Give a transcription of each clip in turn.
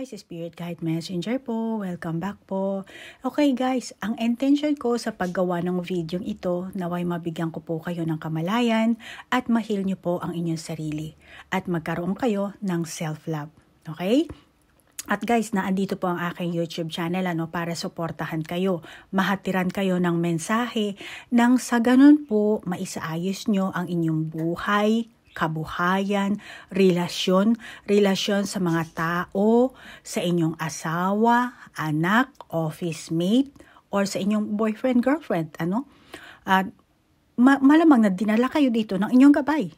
guys, Spirit Guide Messenger po. Welcome back po. Okay guys, ang intention ko sa paggawa ng video ito, naway mabigyan ko po kayo ng kamalayan at ma-heal nyo po ang inyong sarili at magkaroon kayo ng self-love. Okay? At guys, naandito po ang aking YouTube channel para suportahan kayo, mahatiran kayo ng mensahe nang sa ganun po maisaayos nyo ang inyong buhay, kabuhayan, relasyon sa mga tao, sa inyong asawa, anak, office mate, or sa inyong boyfriend, girlfriend, At malamang na dinala kayo dito ng inyong gabay,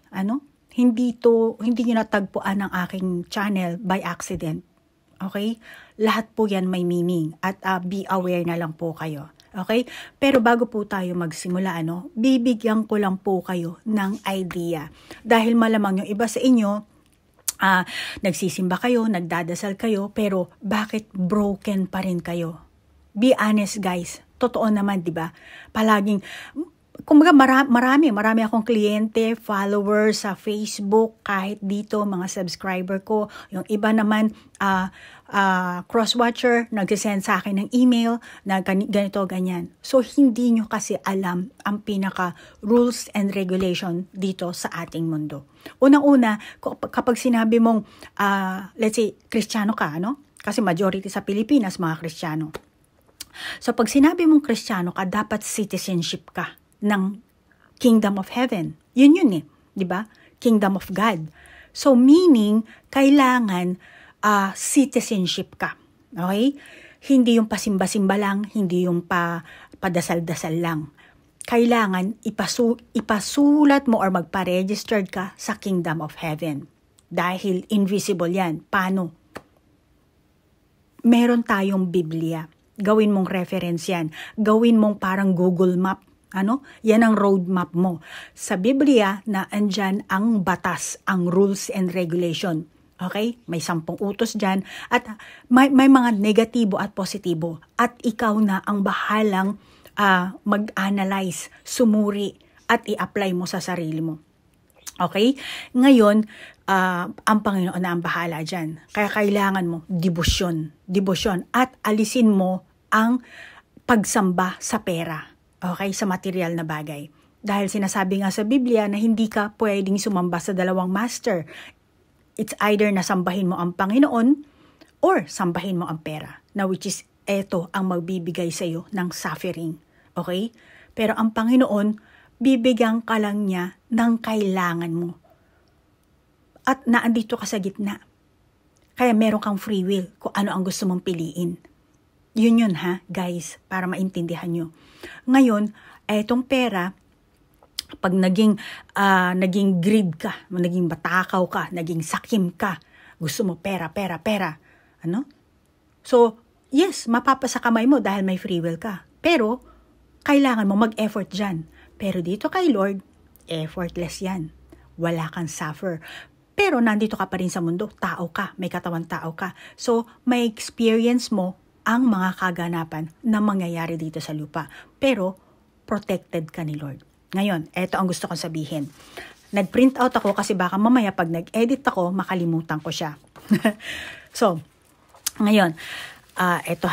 Hindi nyo natagpuan ang aking channel by accident. Okay? Lahat po yan may meaning at be aware na lang po kayo. Okay? Pero bago po tayo magsimula, bibigyan ko lang po kayo ng idea. Dahil malamang yung iba sa inyo, nagsisimba kayo, nagdadasal kayo, pero bakit broken pa rin kayo? Be honest guys. Totoo naman, di ba? Palaging, kumbaga marami akong kliyente, followers sa Facebook, kahit dito, mga subscriber ko. Yung iba naman, cross-watcher, nagsisend sa akin ng email na ganito, ganyan. So, hindi nyo kasi alam ang pinaka-rules and regulation dito sa ating mundo. Unang-una, kapag sinabi mong, let's say, Kristiyano ka, Kasi majority sa Pilipinas, mga Kristiyano. So, pag sinabi mong Kristiyano ka, dapat citizenship ka ng Kingdom of Heaven. Yun di ba? Kingdom of God. So, meaning, kailangan citizenship ka. Okay? Hindi yung pasimba-simba lang, hindi yung padasal-dasal lang. Kailangan ipasulat mo or magpa-registered ka sa Kingdom of Heaven. Dahil invisible yan. Paano? Meron tayong Biblia. Gawin mong reference yan. Gawin mong parang Google Map. Yan ang roadmap mo. Sa Biblia na andyan ang batas, ang rules and regulation. Okay? May 10 utos dyan. At may mga negatibo at positibo. At ikaw na ang bahalang mag-analyze, sumuri, at i-apply mo sa sarili mo. Okay? Ngayon, ang Panginoon na ang bahala dyan. Kaya kailangan mo debosyon. At alisin mo ang pagsamba sa pera. Okay? Sa material na bagay. Dahil sinasabi nga sa Biblia na hindi ka pwedeng sumamba sa dalawang master. It's either na sambahin mo ang Panginoon or sambahin mo ang pera. Na which is, eto ang magbibigay sa iyo ng suffering. Okay? Pero ang Panginoon, bibigyan ka lang niya ng kailangan mo. At naandito ka sa gitna. Kaya meron kang free will kung ano ang gusto mong piliin. Yun guys, para maintindihan nyo. Ngayon, etong pera, pag naging greed ka, naging batakaw ka, naging sakim ka, gusto mo pera. So, yes, mapapasa kamay mo dahil may free will ka. Pero, kailangan mo mag-effort dyan. Pero dito kay Lord, effortless yan. Wala kang suffer. Pero nandito ka pa rin sa mundo, tao ka, may katawan tao ka. So, may experience mo ang mga kaganapan na mangyayari dito sa lupa. Pero, protected ka ni Lord. Ngayon, eto ang gusto kong sabihin. Nag-print out ako kasi baka mamaya pag nag-edit ako, makalimutan ko siya. So, ngayon, eto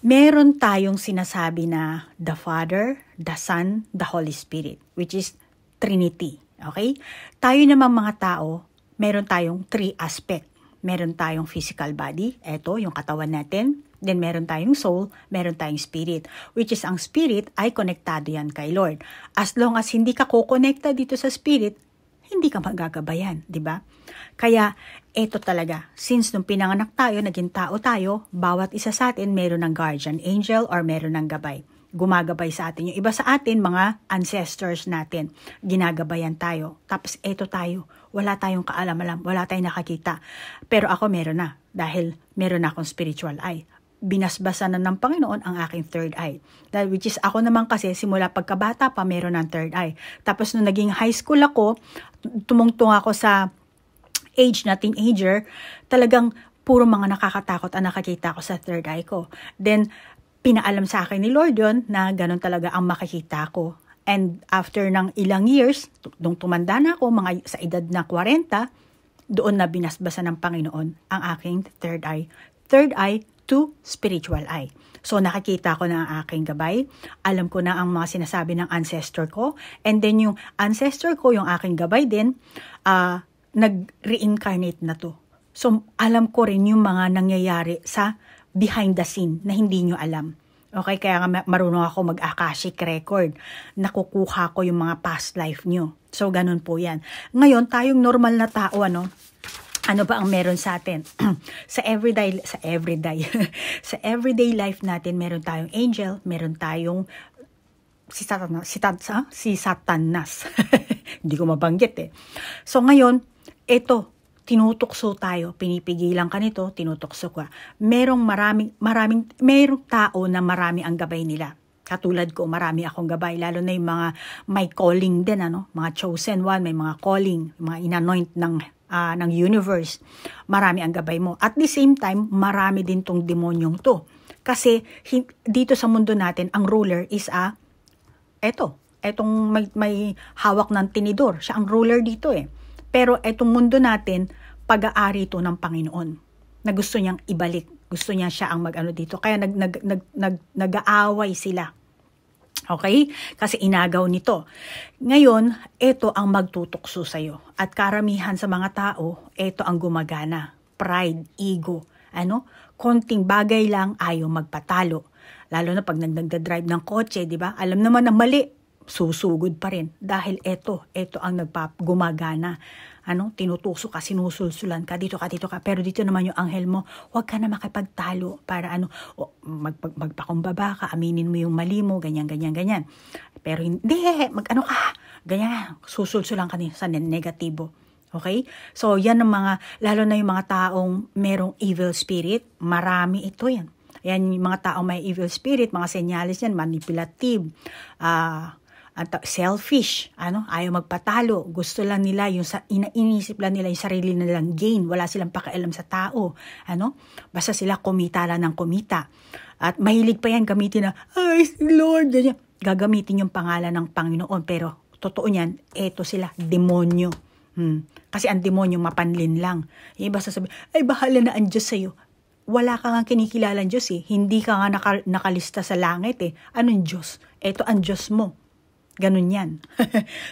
meron tayong sinasabi na the Father, the Son, the Holy Spirit, which is Trinity. Okay? Tayo naman mga tao, meron tayong 3 aspect. Meron tayong physical body, eto yung katawan natin. Then meron tayong soul, meron tayong spirit. Which is ang spirit ay konektado yan kay Lord. As long as hindi ka kukonekta dito sa spirit, hindi ka magagabayan, di ba? Kaya eto talaga, since nung pinanganak tayo, naging tao tayo, bawat isa sa atin meron ng guardian angel or meron ng gabay. Gumagabay sa atin. Yung iba sa atin, mga ancestors natin, ginagabayan tayo. Tapos eto tayo, wala tayong kaalam-alam, wala tayong nakakita. Pero ako meron na, dahil meron na akong spiritual eye. Binasbasan na ng Panginoon ang aking third eye. Dahil which is ako naman kasi simula pagkabata pa meron ng third eye. Tapos nung naging high school ako, tumungtong ako sa age na teenager, talagang puro mga nakakatakot ang nakakita ko sa third eye ko. Then, pinaalam sa akin ni Lord yun na ganun talaga ang makikita ko. And after ng ilang years, nung tumanda na ako, mga sa edad na 40, doon na binasbasan ng Panginoon ang aking third eye. Third eye to spiritual eye. So nakikita ko na ang aking gabay, alam ko na ang mga sinasabi ng ancestor ko, and then yung ancestor ko, yung aking gabay din, nag-reincarnate na to. So alam ko rin yung mga nangyayari sa behind the scene na hindi nyo alam. Okay, kaya nga marunong ako mag-akashic record. Nakukuha ko yung mga past life nyo. So ganun po yan. Ngayon, tayong normal na tao, ano ba ang meron sa atin? sa everyday sa everyday life natin, meron tayong angel, meron tayong si Satanas. Hindi ko mabanggit eh. So ngayon, ito, tinutukso tayo, pinipigilan ka nito, tinutukso ka. Merong tao na marami ang gabay nila. Katulad ko, marami akong gabay, lalo na yung mga may calling din, mga chosen one, may mga calling, mga inanoint ng universe. Marami ang gabay mo. At the same time, marami din tong demonyong to. Kasi dito sa mundo natin, ang ruler is etong may hawak ng tinidor. Siya ang ruler dito eh. Pero etong mundo natin, pag-aari ito ng Panginoon na gusto niyang ibalik. Gusto niya siya ang mag-ano dito. Kaya nag-aaway sila. Okay? Kasi inagaw nito. Ngayon, ito ang magtutukso sa'yo. At karamihan sa mga tao, ito ang gumagana. Pride, ego. Konting bagay lang ayaw magpatalo. Lalo na pag nagdadrive ng kotse, di ba? Alam naman na mali, susugod pa rin. Dahil ito ang gumagana. Tinutusok ka, sinusulsulan ka, dito ka. Pero dito naman yung anghel mo, huwag ka na makipagtalo para magpakumbaba ka, aminin mo yung mali mo, ganyan. Pero hindi, ganyan, susulsulan ka sa negatibo. Okay? So, yan ang lalo na yung mga taong merong evil spirit, marami ito yan. Yan yung mga taong may evil spirit, mga senyales yan, manipulative, selfish, ayaw magpatalo, gusto lang nila inisip lang nila yung sarili nilang gain, wala silang pakialam sa tao, basta sila kumita lang ng kumita. At mahilig pa yan gamitin na, ay, Lord, ganyan. Gagamitin yung pangalan ng Panginoon, pero totoo niyan, eto sila, demonyo. Kasi ang demonyo mapanlin lang. Basta sabi, ay, bahala na ang Diyos sa'yo. Wala ka nga kinikilalang Diyos eh. Hindi ka nga nakalista sa langit eh. Anong Diyos? Eto ang Diyos mo. Ganun yan.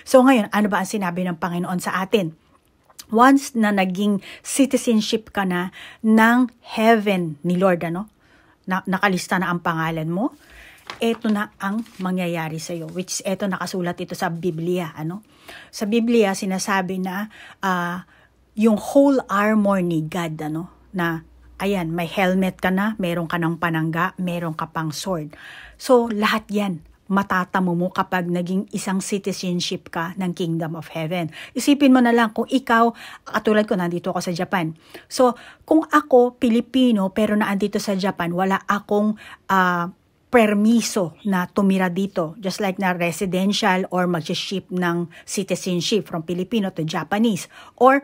So ngayon, ano ba ang sinabi ng Panginoon sa atin? Once na naging citizenship ka na ng heaven ni Lord, nakalista na ang pangalan mo, eto na ang mangyayari sa iyo. Which eto nakasulat ito sa Biblia. Sa Biblia, sinasabi na yung whole armor ni God, na ayan, may helmet ka na, meron ka ng panangga, meron ka pang sword. So lahat yan matatamo mo kapag naging isang citizenship ka ng Kingdom of Heaven. Isipin mo na lang kung ikaw, katulad ko, nandito ako sa Japan. So, kung ako, Pilipino, pero naandito sa Japan, wala akong permiso na tumira dito. Just like na residential or mag-ship ng citizenship from Filipino to Japanese. Or,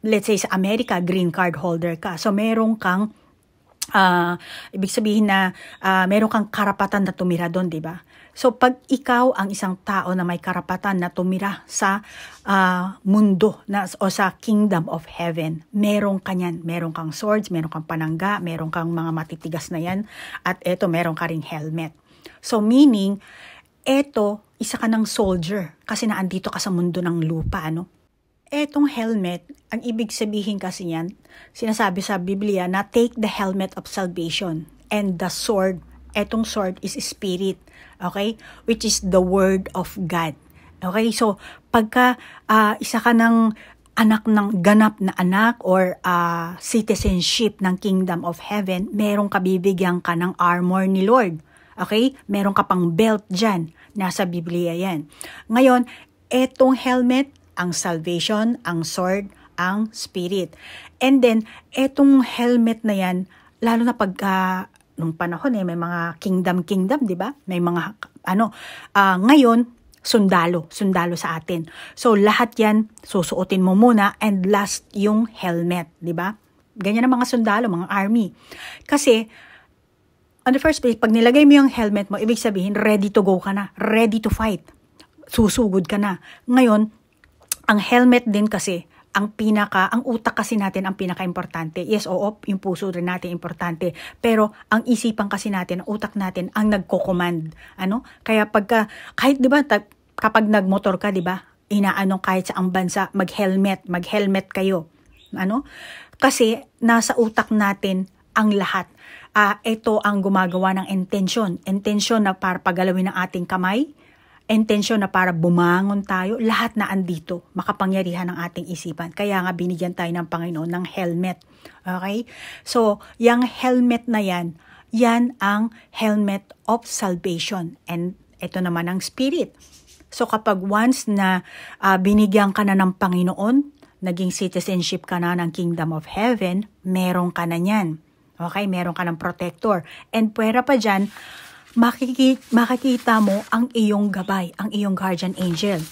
let's say sa Amerika, green card holder ka. So, meron kang ibig sabihin na meron kang karapatan na tumira doon, di ba? So, pag ikaw ang isang tao na may karapatan na tumira sa mundo o sa Kingdom of Heaven, meron ka yan. Meron kang swords, meron kang panangga, meron kang mga matitigas na yan, at eto, meron ka ring helmet. So, meaning, eto, isa ka ng soldier kasi naandito ka sa mundo ng lupa, Etong helmet, ang ibig sabihin kasi yan, sinasabi sa Biblia na take the helmet of salvation and the sword. Etong sword is spirit, okay? Which is the word of God. Okay? So, pagka isa ka ng anak ng ganap na anak or citizenship ng Kingdom of Heaven, merong kabibigyan ka ng armor ni Lord. Okay? Meron ka pang belt dyan. Nasa Biblia yan. Ngayon, etong helmet, ang salvation, ang sword, ang spirit. And then, etong helmet na yan, lalo na pagka, nung panahon may mga kingdom, di ba? May mga, ngayon, sundalo sa atin. So, lahat yan, susuotin mo muna, and last, yung helmet, di ba? Ganyan ang mga sundalo, mga army. Kasi, on the first place, pag nilagay mo yung helmet mo, ibig sabihin, ready to go ka na, ready to fight. Susugod ka na. Ngayon, ang helmet din kasi, ang utak kasi natin ang pinaka-importante. Yes, oo, yung puso rin natin importante. Pero ang isipan kasi natin, ang utak natin ang nagko-command. Kaya kahit 'di ba, kapag nagmotor ka, 'di ba? Inaano kahit sa ang bansa, mag-helmet kayo. Kasi nasa utak natin ang lahat. Ito ang gumagawa ng intention na para pagalawin ng ating kamay, intention na para bumangon tayo, lahat na andito, makapangyarihan ng ating isipan. Kaya nga binigyan tayo ng Panginoon ng helmet. Okay? So, yung helmet na yan ang helmet of salvation. And ito naman ang spirit. So, kapag once na binigyan ka na ng Panginoon, naging citizenship ka na ng Kingdom of Heaven, meron ka na yan. Okay? Meron ka ng protector. And pwera pa dyan, makikita mo ang iyong gabay, ang iyong guardian angel.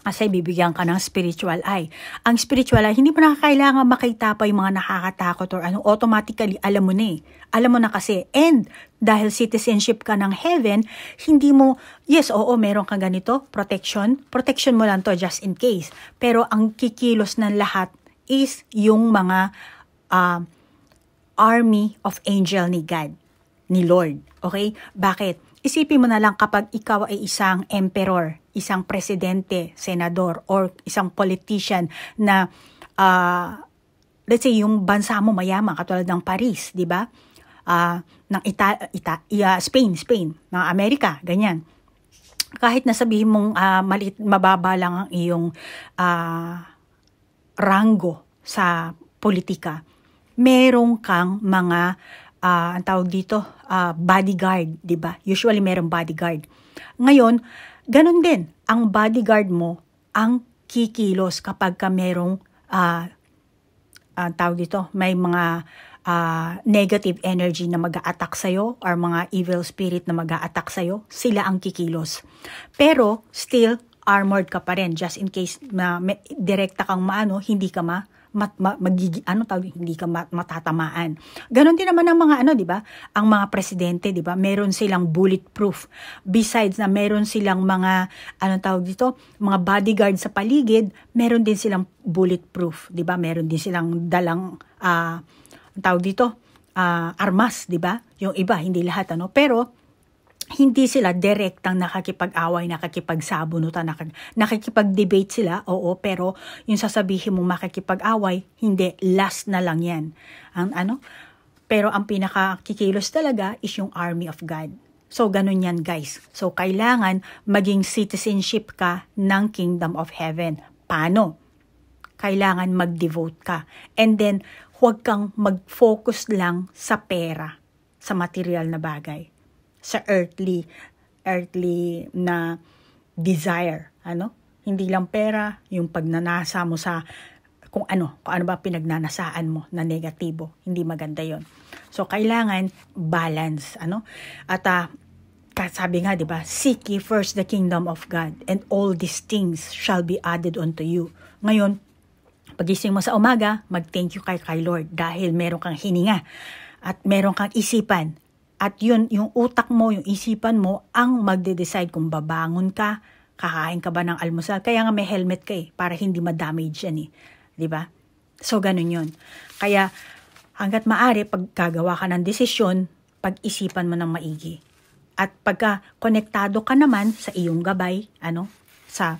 Kasi bibigyan ka ng spiritual eye. Ang spiritual eye, hindi mo na kailangan makita pa yung mga nakakatakot or automatically alam mo na eh. Alam mo na kasi. And dahil citizenship ka ng heaven, hindi mo, yes, oo, meron kang ganito, protection mo lang to just in case. Pero ang kikilos ng lahat is yung mga army of angel ni God, ni Lord. Okay? Bakit? Isipin mo na lang kapag ikaw ay isang emperor, isang presidente, senador, or isang politician na, let's say, yung bansa mo mayaman, katulad ng Paris, di ba? Ng Spain, ng Amerika, ganyan. Kahit na sabihin mong mababa lang ang iyong ranggo sa politika, merong kang mga ang tawag dito, bodyguard, di ba? Usually merong bodyguard. Ngayon, ganun din, ang bodyguard mo ang kikilos kapag ka merong tawag dito, may mga negative energy na mag-a-attack sa'yo or mga evil spirit na mag-a-attack sa'yo, sila ang kikilos. Pero, still, armored ka pa rin just in case na direkta kang hindi ka hindi ka matatamaan. Ganon din naman ang mga di ba? Ang mga presidente, di ba? Meron silang bulletproof. Besides na meron silang mga mga bodyguard sa paligid, meron din silang bulletproof, di ba? Meron din silang dalang armas, di ba? Yung iba, hindi lahat pero hindi sila direktang nakikipag-away, nakikipagsabunutan, nakikipag-debate sila, oo, pero yung sasabihin mo makikipag-away, hindi, last na lang yan. Pero ang pinakakikilos talaga is yung army of God. So, ganun yan, guys. So, kailangan maging citizenship ka ng Kingdom of Heaven. Paano? Kailangan mag-devote ka. And then, huwag kang mag-focus lang sa pera, sa material na bagay, sa earthly na desire, Hindi lang pera, yung pagnanasa mo sa kung ano ba pinagnanasaan mo na negatibo, hindi maganda 'yon. So kailangan balance, At sabi nga, 'di ba? Seek ye first the kingdom of God, and all these things shall be added unto you. Ngayon, pagising mo sa umaga, mag-thank you kay Lord dahil meron kang hininga at meron kang isipan. At yun, yung utak mo, yung isipan mo, ang magde-decide kung babangon ka, kakain ka ba ng almusal. Kaya nga may helmet ka para hindi ma-damage yan Diba? So, ganun yun. Kaya, hanggat maaari, pag gagawa ka ng desisyon, pag-isipan mo ng maigi. At pagka konektado ka naman sa iyong gabay, sa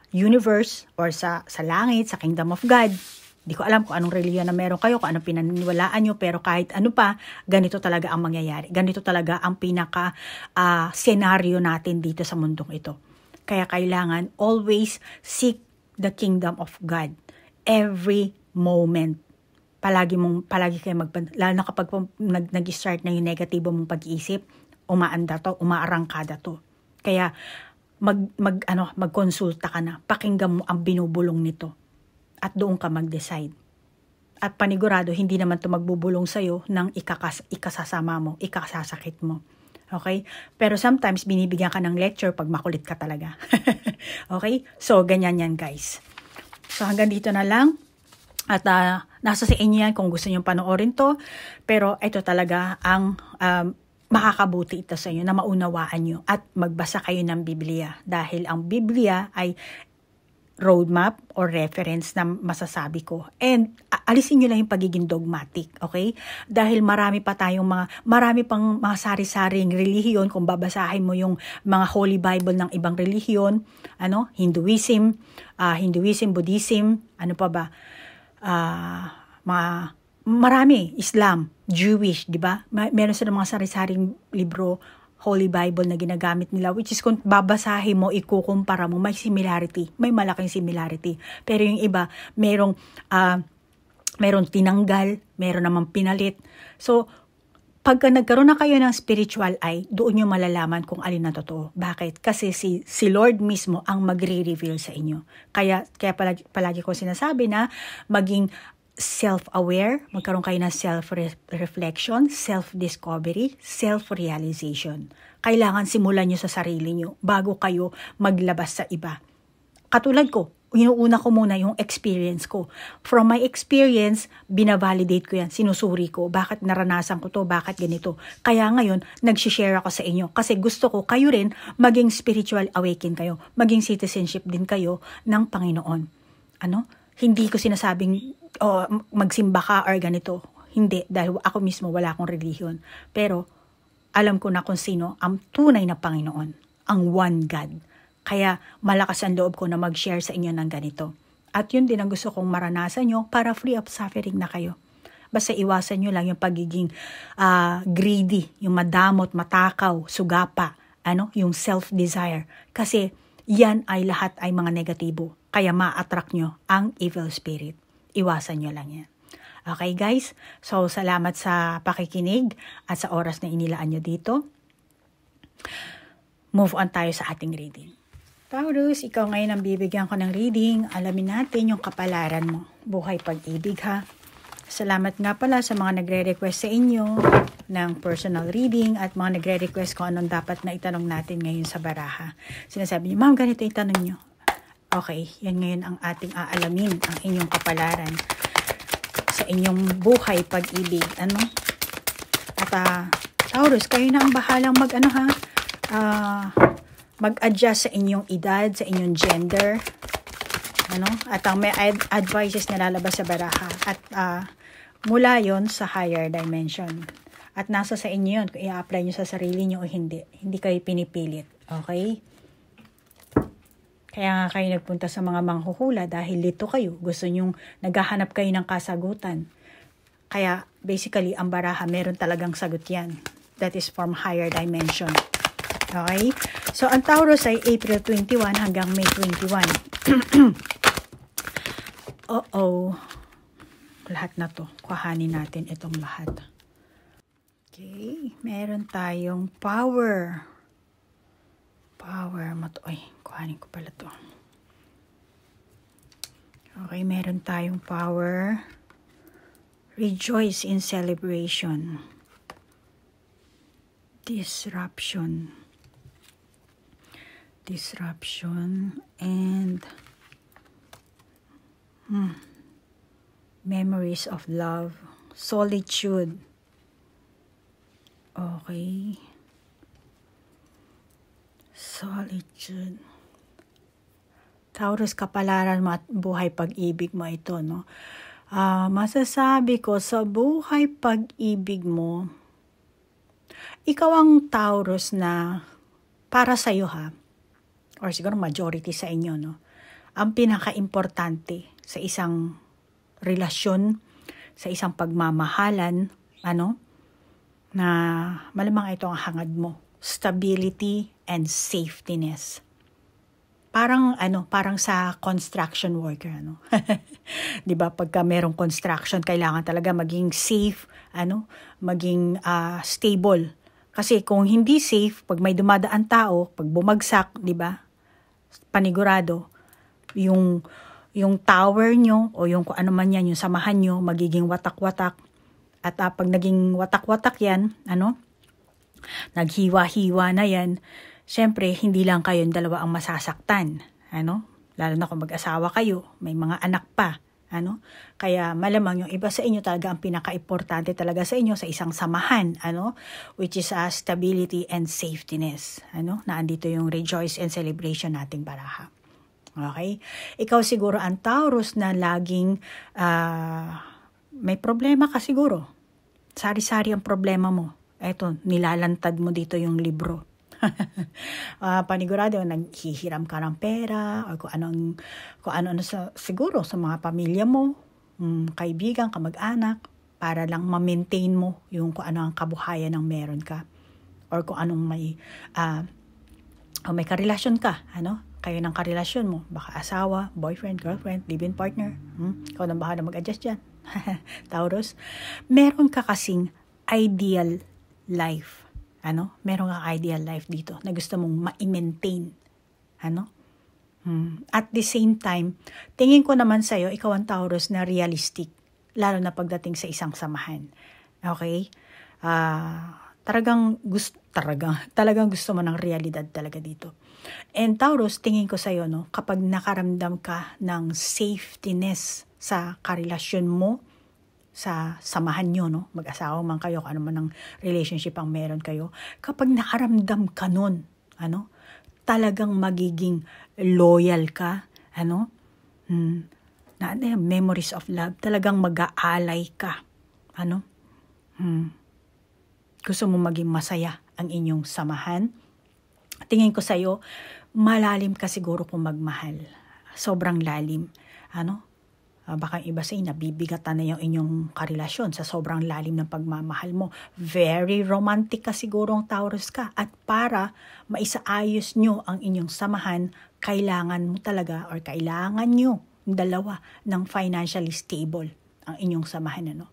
universe, or sa langit, sa kingdom of God, di ko alam kung anong reliyon na meron kayo, kung anong pinaniniwalaan nyo, pero kahit ano pa, ganito talaga ang mangyayari. Ganito talaga ang pinaka-senaryo natin dito sa mundong ito. Kaya kailangan always seek the kingdom of God. Every moment. Palagi kayo lalo na kapag nag-start na yung negatibo mong pag-iisip, umaarangkada to. Kaya magkonsulta ka na, pakinggan mo ang binubulong nito. At doon ka mag-decide. At panigurado, hindi naman ito magbubulong sa'yo ng ikasasama mo, ikasasakit mo. Okay? Pero sometimes, binibigyan ka ng lecture pag makulit ka talaga. Okay? So, ganyan yan, guys. So, hanggang dito na lang. At nasa sa inyo yan kung gusto nyo panoorin to. Pero ito talaga ang makakabuti ito sa inyo, na maunawaan nyo. At magbasa kayo ng Biblia. Dahil ang Biblia ay roadmap or reference na masasabi ko. And alisin nyo lang yung pagiging dogmatic, okay? Dahil marami pang mga sari-saring relihiyon. Kung babasahin mo yung mga Holy Bible ng ibang relihiyon, Hinduism, Buddhism, ano pa ba? Marami, Islam, Jewish, di ba? Meron sila mga sari-saring libro, Holy Bible na ginagamit nila, which is kung babasahin mo, ikukumpara mo, may similarity, may malaking similarity. Pero yung iba, merong tinanggal, meron namang pinalit. So, pagka nagkaroon na kayo ng spiritual eye, doon nyo malalaman kung alin na totoo. Bakit? Kasi si Lord mismo ang magre-reveal sa inyo. Kaya palagi ko sinasabi na maging self-aware, magkaroon kayo ng self-reflection, self-discovery, self-realization. Kailangan simulan nyo sa sarili nyo bago kayo maglabas sa iba. Katulad ko, inuuna ko muna yung experience ko. From my experience, binavalidate ko yan, sinusuri ko, bakit naranasan ko to, bakit ganito. Kaya ngayon, nagsishare ako sa inyo kasi gusto ko kayo rin maging spiritual awaken kayo, maging citizenship din kayo ng Panginoon. Hindi ko sinasabing magsimba ka or ganito. Hindi, dahil ako mismo wala akong relihiyon. Pero alam ko na kung sino ang tunay na Panginoon, ang one God. Kaya malakas ang loob ko na mag-share sa inyo ng ganito. At yun din ang gusto kong maranasan nyo para free of suffering na kayo. Basta iwasan nyo lang yung pagiging greedy, yung madamot, matakaw, sugapa, yung self-desire. Kasi yan ay lahat ay mga negatibo. Kaya ma-attract nyo ang evil spirit. Iwasan nyo lang yan. Okay guys? So salamat sa pakikinig at sa oras na inilaan nyo dito. Move on tayo sa ating reading. Taurus, ikaw ngayon ang bibigyan ko ng reading. Alamin natin yung kapalaran mo. Buhay pag-ibig ha. Salamat nga pala sa mga nagre-request sa inyo ng personal reading at mga nagre-request kung anong dapat na itanong natin ngayon sa baraha. Sinasabi niyo, ma'am, ganito itanong niyo. Okay, yan ngayon ang ating aalamin, ang inyong kapalaran sa inyong buhay pag-ibig. At Taurus, kayo na ang bahalang mag-adjust sa inyong edad, sa inyong gender. At ang may advices na lalabas sa baraha. At mula yon sa higher dimension. At nasa sa inyo yun, kung i-apply nyo sa sarili nyo o hindi. Hindi kayo pinipilit. Okay? Kaya nga kayo nagpunta sa mga manghuhula dahil lito kayo. Gusto nyong naghahanap kayo ng kasagutan. Kaya basically, ang baraha, meron talagang sagot yan. That is from higher dimension. Okay? So, ang Taurus ay April 21 hanggang May 21. Lahat na to. Kuhanin natin itong lahat. Okay. Meron tayong power. Kuhanin ko pala to. Okay, meron tayong power. Rejoice in celebration. Disruption. And memories of love. Solitude. Okay. Solitude. Taurus, kapalaran mo at buhay pag-ibig mo ito, no? Masasabi ko, sa buhay pag-ibig mo, ikaw ang Taurus na para sa'yo ha, or siguro majority sa inyo, no? Ang pinaka-importante sa isang relasyon, sa isang pagmamahalan, na malamang ito ang hangad mo. Stability and safetyness. Parang sa construction worker, 'Di ba? Pagka merong construction, kailangan talaga maging safe, maging stable. Kasi kung hindi safe, pag may dumadaan tao, pag bumagsak, 'di ba? Panigurado yung tower nyo o yung kung ano man yan, yung samahan nyo, magiging watak-watak. At pag naging watak-watak yan, naghiwa-hiwa na yan, syempre, hindi lang kayong dalawa ang masasaktan. Lalo na kung mag-asawa kayo, may mga anak pa. Kaya malamang yung iba sa inyo talaga ang pinaka-importante talaga sa inyo sa isang samahan, which is stability and safetyness. Na andito yung rejoice and celebration nating baraha. Okay? Ikaw siguro ang Taurus na laging may problema ka siguro. Sari-sari ang problema mo. Eto, nilalantad mo dito yung libro. Panigurado, naghihiram ka ng pera o kung ano siguro sa mga pamilya mo, kaibigan, kamag-anak, para lang ma-maintain mo yung kung ano ang kabuhayan ng meron ka. Or kung anong may karelasyon ka, kayo ng karelasyon mo, baka asawa, boyfriend, girlfriend, live-in partner, ikaw nang bahala mag-adjust dyan. Taurus, meron ka kasing ideal life, meron ka ideal life dito na gusto mong ma-maintain, at the same time, tingin ko naman sa'yo, ikaw ang Taurus na realistic, lalo na pagdating sa isang samahan, okay? Talagang gusto mo ng realidad talaga dito. And Taurus, tingin ko sa'yo, kapag nakaramdam ka ng safetyness sa karelasyon mo, sa samahan nyo, mag-asawa man kayo, ano man ang relationship ang meron kayo, kapag nakaramdam ka nun, talagang magiging loyal ka, memories of love, talagang mag-aalay ka, gusto mo maging masaya ang inyong samahan. Tingin ko sa'yo, malalim ka siguro kung magmahal. Sobrang lalim. Baka iba sa'yo, nabibigatan na yung inyong karelasyon sa sobrang lalim ng pagmamahal mo. Very romantic ka siguro ang Taurus ka. At para maisaayos nyo ang inyong samahan, kailangan mo talaga or kailangan nyo dalawa ng financially stable ang inyong samahan.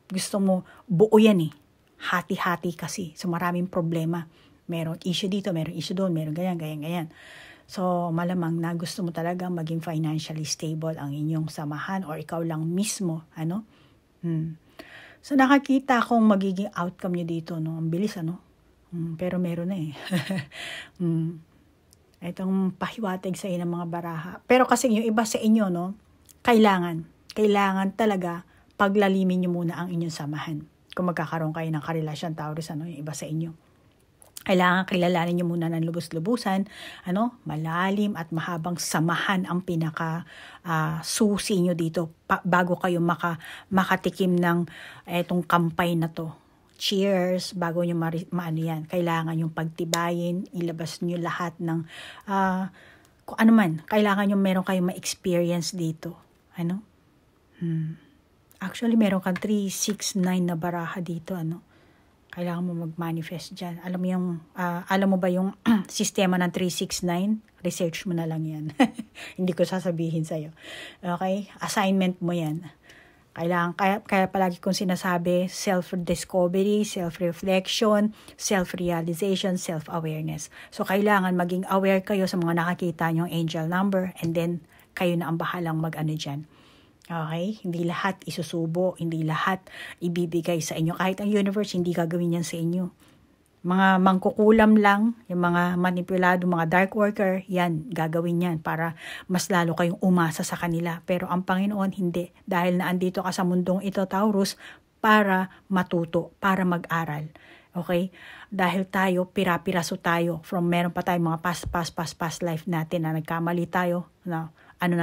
Gusto mo, buo yan hati-hati kasi. So maraming problema. Meron issue dito, meron issue doon, meron ganyan. So malamang na gusto mo talaga maging financially stable ang inyong samahan or ikaw lang mismo. So nakakita akong magiging outcome nyo dito. Ang bilis, pero meron na Itong pahiwatig sa inyo ng mga baraha. Pero kasi yung iba sa inyo, kailangan talaga paglalimin nyo muna ang inyong samahan. Kung magkakaroon kayo ng karelasyon, Taurus, yung iba sa inyo. Kailangan kilalanin nyo muna ng lubos-lubusan, malalim at mahabang samahan ang susi nyo dito bago kayo makatikim ng etong kampay na to. Cheers, bago nyo yan. Kailangan yung pagtibayin, ilabas nyo lahat ng, kung ano man, kailangan nyo meron kayong ma-experience dito. Actually, meron kang 3, 6, 9 na baraha dito, Kailangan mo mag-manifest dyan. Alam mo ba yung sistema ng 369? Research mo na lang yan. Hindi ko sasabihin sa'yo. Okay? Assignment mo yan. Kaya palagi kong sinasabi, self-discovery, self-reflection, self-realization, self-awareness. So, kailangan maging aware kayo sa mga nakakita nyong angel number and then kayo na ang bahalang mag-ano dyan. Okay? Hindi lahat isusubo, hindi lahat ibibigay sa inyo. Kahit ang universe, hindi gagawin yan sa inyo. Mga mangkukulam lang, yung mga manipulado, mga dark worker, yan, gagawin yan para mas lalo kayong umasa sa kanila. Pero ang Panginoon, hindi. Dahil naandito ka sa mundong ito, Taurus, para matuto, para mag-aral. Okay? Dahil tayo, pira-piraso tayo. Meron pa tayong mga past life natin na nagkamali tayo, na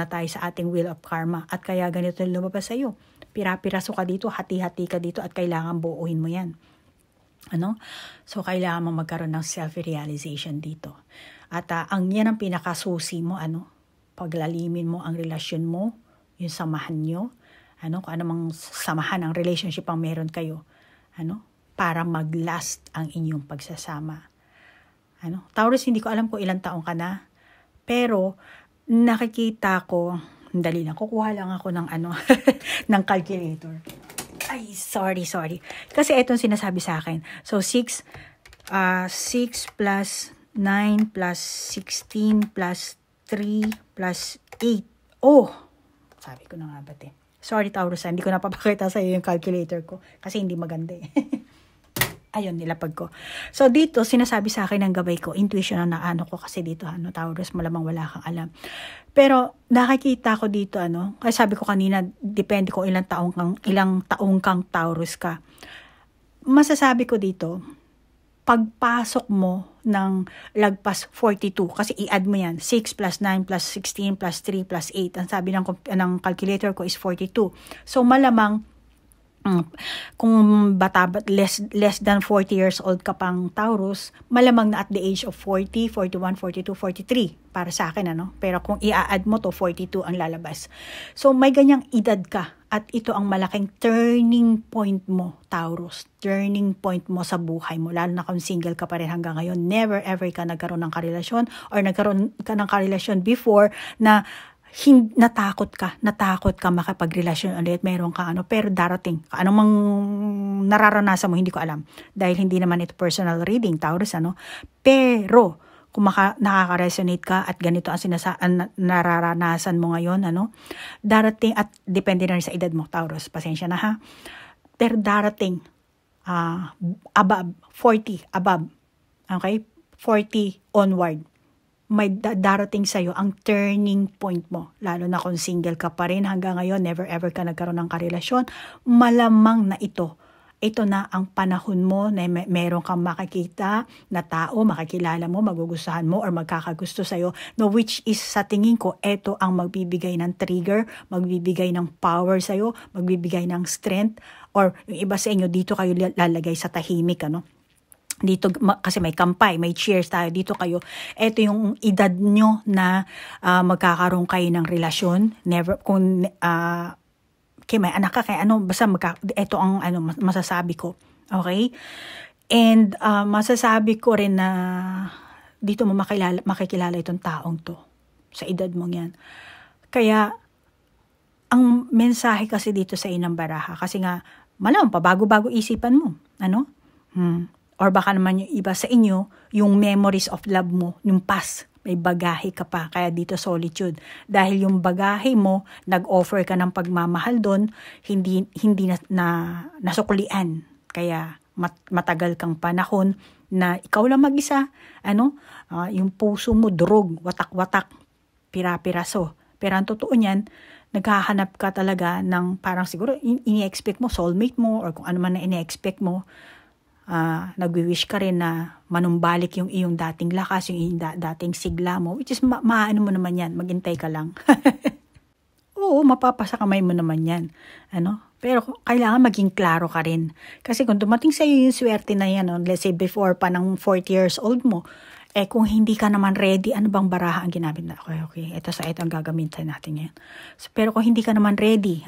tayo sa ating wheel of karma. At kaya ganito lumabas sa iyo. Pira-piraso ka dito, hati-hati ka dito at kailangan buuin mo yan. So, kailangan mo magkaroon ng self-realization dito. At yan ang pinakasusi mo, paglalimin mo ang relasyon mo, yung samahan nyo, kung anumang samahan ang relationship ang meron kayo, para mag-last ang inyong pagsasama. Taurus, hindi ko alam kung ilang taong ka na, pero nakikita ko, dali lang, kukuha lang ako ng ng calculator. Ay, sorry. Kasi itong sinasabi sa akin. So, 6 plus 9 plus 16 plus 3 plus 8. Oh! Sabi ko na nga ba't Sorry, Taurus, hindi ko napapakita sa iyo yung calculator ko kasi hindi maganda Ayun, nilapag ko. So, dito, sinasabi sa akin ng gabay ko, intuition na ko kasi dito, Taurus, malamang wala kang alam. Pero, nakikita ko dito, kasi sabi ko kanina, depende kung ilang taong kang Taurus ka. Masasabi ko dito, pagpasok mo ng lagpas 42 kasi i-add mo yan 6 plus 9 plus 16 plus 3 plus 8. Ang sabi ng calculator ko is 42. So malamang kung less than 40 years old ka pang Taurus, malamang na at the age of 40, 41, 42, 43 para sa akin pero kung i-add mo to 42 ang lalabas. So may ganyang edad ka at ito ang malaking turning point mo, Taurus. Turning point mo sa buhay mo, lalo na kung single ka pa rin hanggang ngayon. Never ever ka nagkaroon ng karelasyon or nagkaroon ka ng karelasyon before na natakot ka makipagrelasyon ulit, meron ka pero darating, anong mang nararanasan mo, hindi ko alam, dahil hindi naman ito personal reading, Taurus, pero kung nakaka-resonate ka at ganito ang nararanasan mo ngayon, darating, at depende na rin sa edad mo, Taurus, pasensya na ha, pero darating, above, 40, above, okay, 40 onward, may darating sa'yo ang turning point mo. Lalo na kung single ka pa rin hanggang ngayon, never ever ka nagkaroon ng karelasyon, malamang na ito na ang panahon mo na meron kang makikita na tao, makikilala mo, magugustuhan mo, or magkakagusto sa'yo, no, which is sa tingin ko, ito ang magbibigay ng trigger, magbibigay ng power sa'yo, magbibigay ng strength, or yung iba sa inyo, dito kayo lalagay sa tahimik, dito kasi may kampay, may cheers tayo, dito kayo, eto yung edad nyo na magkakaroon kayo ng relasyon, never, kung kaya may anak ka, kaya basta eto ang masasabi ko, okay? And masasabi ko rin na dito mo makikilala itong taong to, sa edad mong yan. Kaya, ang mensahe kasi dito sa inang baraha, kasi nga, malamang pa, bago-bago isipan mo, or baka naman yung iba sa inyo, yung memories of love mo, yung past, may bagahe ka pa, kaya dito solitude. Dahil yung bagahe mo, nag-offer ka ng pagmamahal doon, hindi nasuklian. Kaya matagal kang panahon na ikaw lang mag-isa, yung puso mo durog, watak-watak, pira-piraso. Pero ang totoo niyan, naghahanap ka talaga ng parang siguro ini-expect mo, soulmate mo, or kung ano man na ini-expect mo, nagwi-wish ka rin na manumbalik yung iyong dating lakas, yung iyong dating sigla mo, which is maano mo naman yan, maghintay ka lang. Oo, mapapasa kamay mo naman yan. Pero kailangan maging klaro ka rin. Kasi kung dumating sa iyo yung swerte na yan, let's say before pa ng 40 years old mo, kung hindi ka naman ready, ano bang baraha ang ginamit na? Okay, ito ang gagamitin natin ngayon. So, pero kung hindi ka naman ready,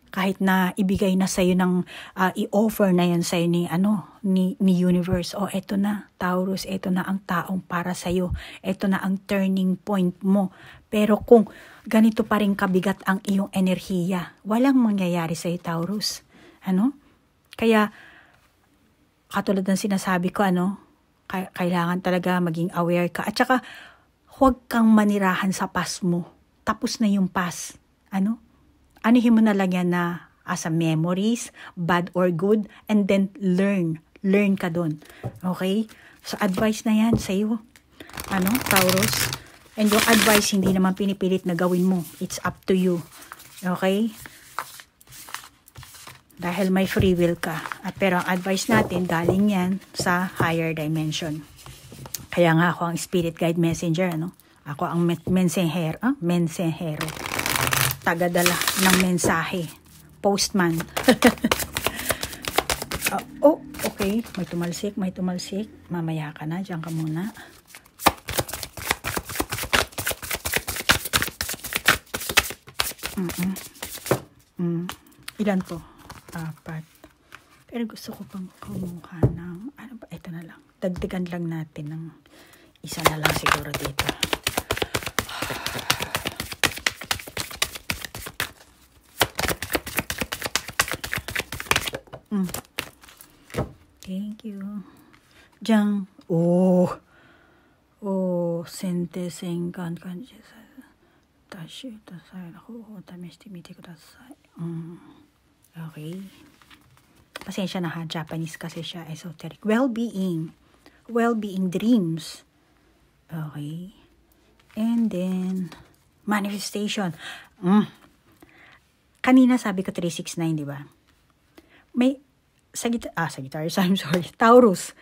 kahit na ibigay na sa'yo ng i-offer na yan sa'yo ni universe, eto na Taurus, eto na ang taong para sa'yo, eto na ang turning point mo. Pero kung ganito pa rin kabigat ang iyong enerhiya, walang mangyayari sa'yo, Taurus. Kaya katulad ng sinasabi ko, kailangan talaga maging aware ka, at saka huwag kang manirahan sa past mo. Tapos na yung past. Anuhin mo na lang yan na as a memories, bad or good, and then learn ka dun. Okay? So, advice na yan sa iyo. Taurus? And yung advice, hindi naman pinipilit na gawin mo. It's up to you. Okay? Dahil may free will ka. Pero ang advice natin, galing yan sa higher dimension. Kaya nga ako ang spirit guide messenger, Ako ang mensahero. Tagadala ng mensahe. Postman. Okay. May tumalsik. Mamaya ka na. Diyan ka muna. Ilan to? 4. Pero gusto ko pang kumuha ng, ito na lang. Dagdagan lang natin ng isa na lang siguro dito. Thank you. Diyan. Sente senkan kanji sa tashi tasai na ko tameshite mite kudasai. Okay. Pasensya na ha, Japanese kasi siya, esoteric. Well-being dreams. Okay. And then manifestation. Kanina sabi ko 369, di ba? May Sagittarius, I'm sorry. Taurus.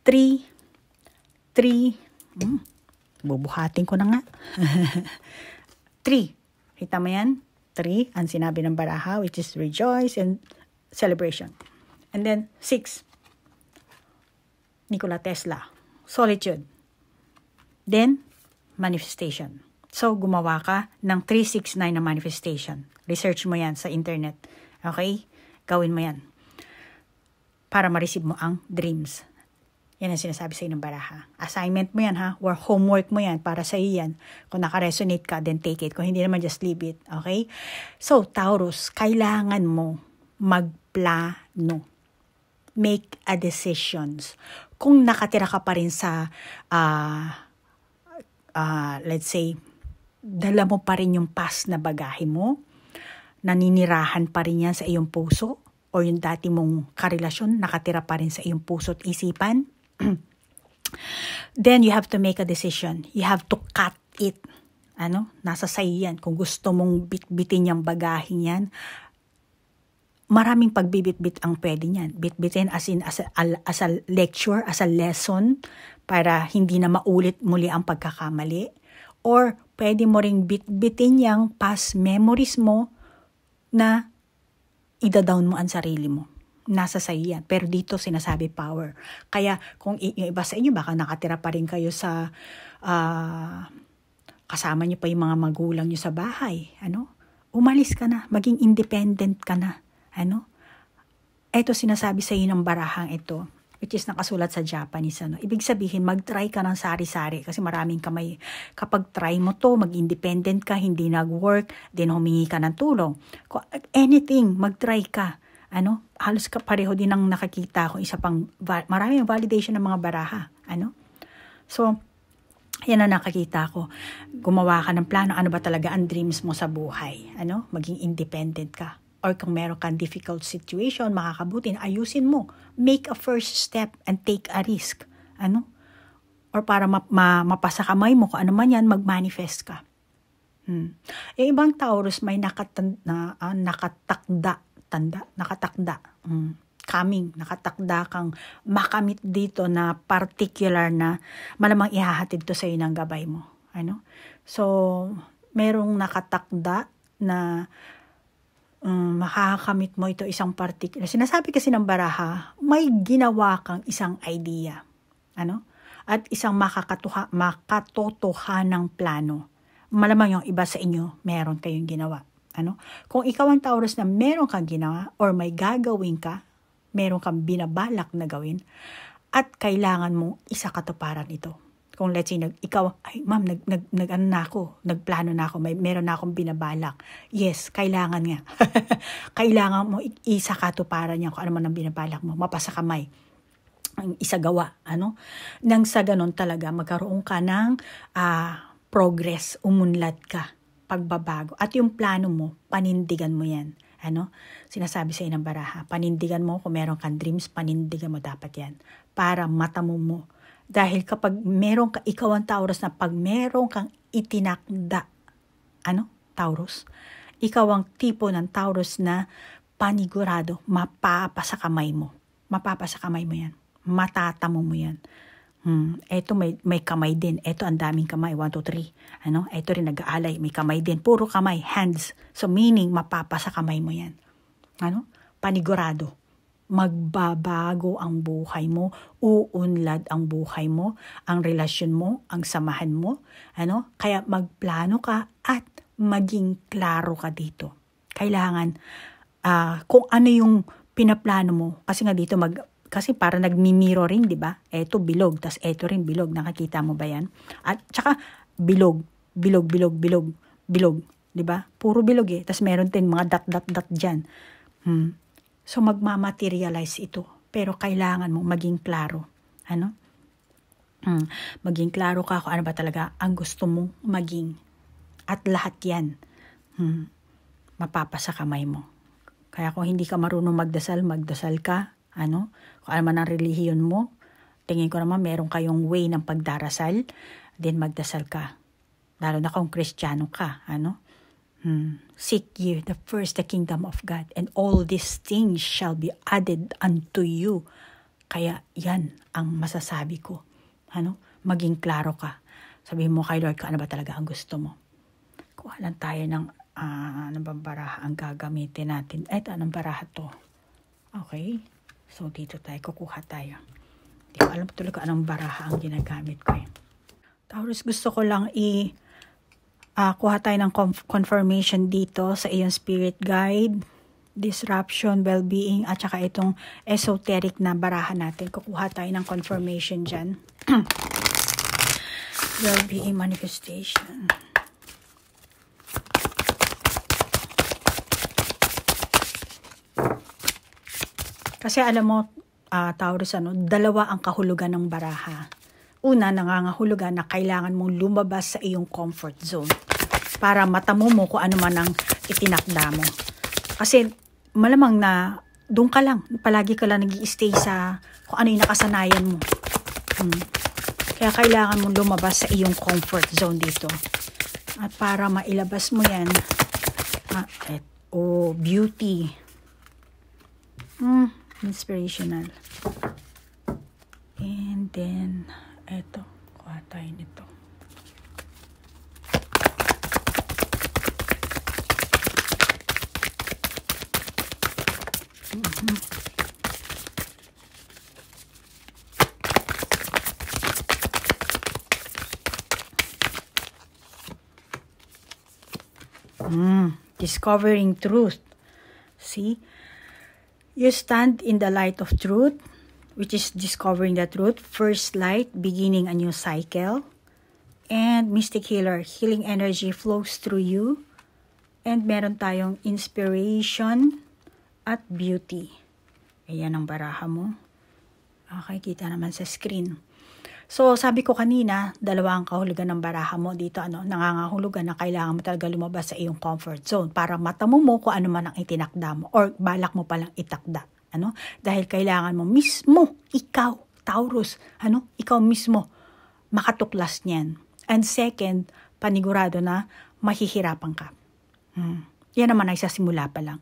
3, Bubuhatin ko na nga. 3. Kita mo yan? 3, ang sinabi ng baraha, which is rejoice and celebration. And then 6, Nikola Tesla, solitude. Then, manifestation. So, gumawa ka ng 369 na manifestation. Research mo yan sa internet. Okay? Gawin mo yan. Para ma-receive mo ang dreams. Yan ang sinasabi sa ng baraha. Assignment mo yan ha, or homework mo yan, para sa iyo yan. Kung naka-resonate ka, then take it. Kung hindi naman, just leave it. Okay? So, Taurus, kailangan mo magplano. Make a decisions. Kung nakatira ka pa rin sa, let's say, dala mo pa rin yung past na bagahe mo, naninirahan pa rin yan sa iyong puso, o yung dati mong karelasyon, nakatira pa rin sa iyong puso at isipan, then you have to make a decision. You have to cut it. Nasa sayo yan. Kung gusto mong bitbitin yung bagahe yan, maraming pagbibitbit ang pwede niyan. Bitbitin as a lecture, as a lesson, para hindi na maulit muli ang pagkakamali. Or pwede mo ring bitbitin yung past memories mo na ida-down mo ang sarili mo. Nasa sayo yan. Pero dito sinasabi power. Kaya kung yung iba sa inyo, baka nakatira pa rin kayo sa kasama niyo pa yung mga magulang niyo sa bahay. Umalis ka na. Maging independent ka na. Ito sinasabi sa iyo ng barahang ito, which is nakasulat sa Japanese. Ibig sabihin, mag-try ka ng sari-sari kasi maraming kamay. Kapag try mo to, mag-independent ka, hindi nag-work, then humingi ka ng tulong. Anything, mag-try ka. Halos pareho din ang nakakita ko. Isa pang, maraming validation ng mga baraha. So, yan ang nakakita ko. Gumawa ka ng plano, ano ba talaga ang dreams mo sa buhay. Maging independent ka. Or kung meron kang difficult situation, makakabuti, ayusin mo. Make a first step and take a risk. Or para mapasa kamay mo, kung ano man yan, mag-manifest ka. Yung ibang Taurus may nakatakda. Nakatakda kang makamit dito na particular na malamang ihahatid to sa iyo ng gabay mo. So, merong nakatakda na makakamit mo ito isang particular. Sinasabi kasi ng baraha, may ginawa kang isang idea. At isang makatotohanang plano. Malamang yung iba sa inyo, meron kayong ginawa. Kung ikaw ang Taurus na meron kang ginawa or may gagawin ka, meron kang binabalak na gawin, at kailangan mong isakatuparan ito. Kung let's say, ikaw, ay ma'am, nagplano na ako, meron na akong binabalak. Yes, kailangan nga. Kailangan mo isakatuparan niya kung ano man ang binabalak mo, mapasa kamay, ang isagawa. Nang sa ganon talaga, magkaroon ka ng progress, umunlad ka, pagbabago. At yung plano mo, panindigan mo yan. Sinasabi sa ng baraha, panindigan mo kung meron kang dreams, panindigan mo dapat yan. Para matamo mo. Dahil kapag meron ka, ikaw ang Taurus na pag meron kang itinakda, Taurus? Ikaw ang tipo ng Taurus na panigurado, mapapasa kamay mo. Mapapasa kamay mo yan. Matatamo mo yan. Ito may kamay din. Ito ang daming kamay. 1, 2, 3. Ito rin nag-aalay. May kamay din. Puro kamay. Hands. So meaning, mapapasa kamay mo yan. Panigurado. Magbabago ang buhay mo. Uunlad ang buhay mo. Ang relasyon mo. Ang samahan mo. Kaya magplano ka at maging klaro ka dito. Kailangan, kung ano yung pinaplano mo. Kasi nga dito kasi para nagmi-mirroring, di ba? Eto bilog, tas eto rin bilog. Nakakita mo ba yan? At saka bilog, di ba? Puro bilog eh. Tas meron din mga dot dyan. So magmamaterialize ito. Pero kailangan mo maging klaro. Maging klaro ka kung ano ba talaga ang gusto mong maging. At lahat yan, mapapasa kamay mo. Kaya kung hindi ka marunong magdasal ka. Kung ano man ang relihiyon mo, tingin ko naman meron kayong way ng pagdarasal, then magdasal ka. Lalo na kung Kristiyano ka, Seek ye first the kingdom of God, and all these things shall be added unto you. Kaya yan ang masasabi ko. maging klaro ka. Sabihin mo kay Lord kung ano ba talaga ang gusto mo. Kuha lang tayo ng anong bang baraha ang gagamitin natin. Ito, anong baraha to? Okay. So, dito tayo. Kukuha tayo. Hindi ko alam tuloy kung anong baraha ang ginagamit ko eh. Taurus, gusto ko lang kuha tayo ng confirmation dito sa iyong spirit guide, disruption, well-being, at saka itong esoteric na baraha natin. Kukuha tayo ng confirmation dyan. Well-being manifestation. Kasi alam mo, Taurus, dalawa ang kahulugan ng baraha. Una, nangangahulugan na kailangan mong lumabas sa iyong comfort zone para matamo mo kung ano man ang itinakda mo. Kasi malamang na doon ka lang, palagi ka lang nag-i-stay sa kung ano yung nakasanayan mo. Kaya kailangan mong lumabas sa iyong comfort zone dito. At para mailabas mo yan, beauty. Inspirational. And then, eto, kuha tayo nito. Discovering truth. See? You stand in the light of truth, which is discovering the truth. First light, beginning a new cycle. And Mystic Healer, healing energy flows through you. And meron tayong inspiration at beauty. Ayan ang baraha mo. Okay, kita naman sa screen. So, sabi ko kanina, dalawa ang kahulugan ng baraha mo dito. Nangangahulugan na kailangan mo talaga lumabas sa iyong comfort zone para matamo mo kung ano man ang itinakda mo or balak mo palang itakda. Dahil kailangan mo mismo, ikaw, Taurus, ikaw mismo, makatuklas niyan. And second, panigurado na mahihirapan ka. Yan naman ay sa simula pa lang.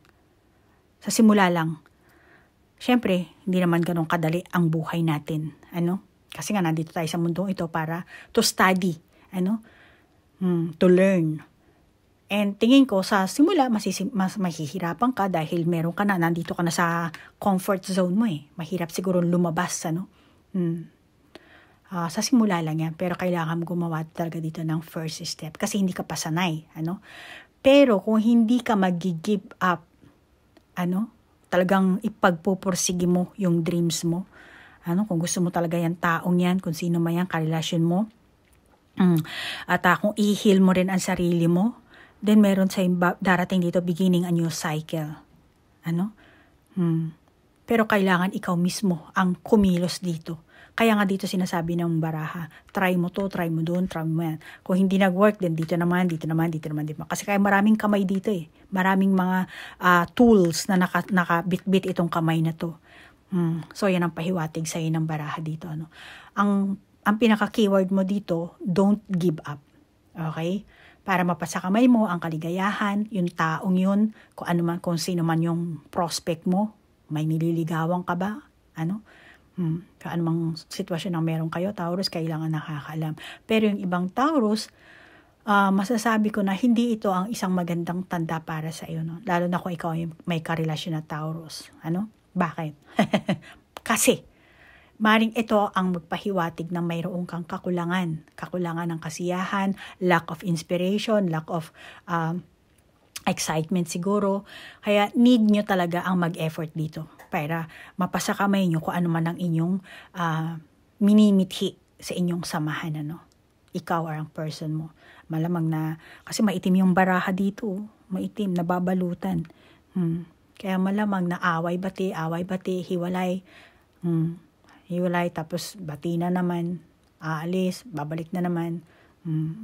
Sa simula lang. Siyempre, hindi naman ganun kadali ang buhay natin. Kasi nga nandito tayo sa mundong ito para to study, to learn. And tingin ko sa simula mas mahihirapan ka dahil meron ka na, nandito ka na sa comfort zone mo eh. Mahirap siguro lumabas, sa simula lang yan, pero kailangan mo gumawa talaga dito ng first step kasi hindi ka pa sanay, Pero kung hindi ka mag-give up, talagang ipagpupursige mo yung dreams mo. Kung gusto mo talaga yan taong yan, kung sino man yan, karelasyon mo. At kung i-heal mo rin ang sarili mo, then meron sa darating dito, beginning a new cycle. Pero kailangan ikaw mismo ang kumilos dito. Kaya nga dito sinasabi ng baraha, try mo to, try mo doon, try mo yan. Kung hindi nag-work, then dito naman. Kasi kaya maraming kamay dito eh. Maraming mga tools na nakabit-bit itong kamay na to. So, yan ang pahiwatig sa'yo ng baraha dito. Ang pinaka-keyword mo dito, don't give up. Okay? Para mapasa kamay mo ang kaligayahan, yung taong yun, kung sino man yung prospect mo, may nililigawan ka ba? Kung anumang sitwasyon ang meron kayo, Taurus, kailangan nakakaalam. Pero yung ibang Taurus, masasabi ko na hindi ito ang isang magandang tanda para sa iyo. Lalo na kung ikaw may karelasyon na Taurus. Bakit? Kasi, maring ito ang magpahiwatig na mayroong kang kakulangan. Kakulangan ng kasiyahan, lack of inspiration, lack of excitement siguro. Kaya need nyo talaga ang mag-effort dito para mapasa kamay nyo kung ano man ang inyong minimithi sa inyong samahan. Ikaw or ang person mo. Malamang na, kasi maitim yung baraha dito. Maitim, nababalutan. Kaya malamang na away-bati, hiwalay. Hiwalay, tapos bati na naman, aalis, babalik na naman.